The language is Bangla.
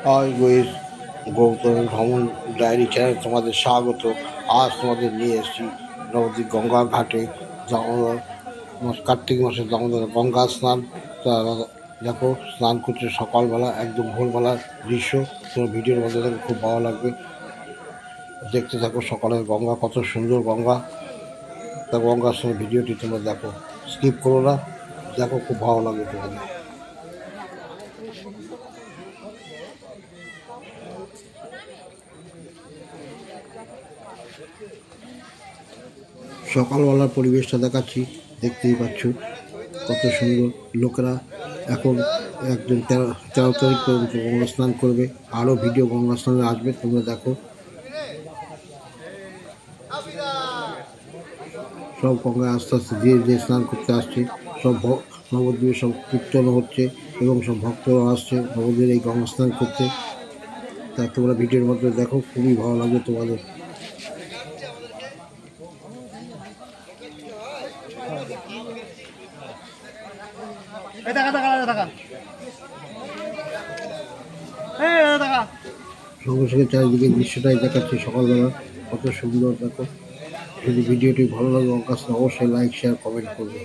হাই গাইস, গৌতম ভ্রমণ ডায়েরি চ্যানেল তোমাদের স্বাগত। আজ তোমাদের নিয়ে এসেছি নবদ্বীপ গঙ্গার ঘাটে। কার্তিক মাসে দামোদর গঙ্গা স্নান। দেখো, স্নান করছে সকালবেলা, একদম ভোরবেলার দৃশ্য। তোমার ভিডিওর মধ্যে দেখো, খুব ভালো লাগবে। দেখতে থাকো সকালের গঙ্গা, কত সুন্দর গঙ্গা। তা গঙ্গার সঙ্গে ভিডিওটি তোমরা দেখো, স্কিপ করো না, দেখো, খুব ভালো লাগবে তোমাদের। সকালবেলার পরিবেশটা দেখাচ্ছি, দেখতেই পাচ্ছ কত সুন্দর। লোকেরা এখন একদম 13 তারিখ পর্যন্ত গঙ্গা স্নান করবে। আরও ভিডিও গঙ্গা স্নানে আসবে, তোমরা দেখো। সব গঙ্গায় আস্তে আস্তে ধীরে ধীরে স্নান করতে আসছে। সব নবদ্বীপে সব কীর্তন হচ্ছে এবং সব ভক্তরা আসছে নবদ্বীপের এই গঙ্গা স্নান করতে। তা তোমরা ভিডিওর মধ্যে দেখো, খুবই ভালো লাগবে তোমাদের। সঙ্গে সঙ্গে চারিদিকে দৃশ্যটাই দেখাচ্ছি সকালবেলা, কত সুন্দর দেখো। যদি ভিডিওটি ভালো লাগে অবশ্যই লাইক, শেয়ার, কমেন্ট করবে।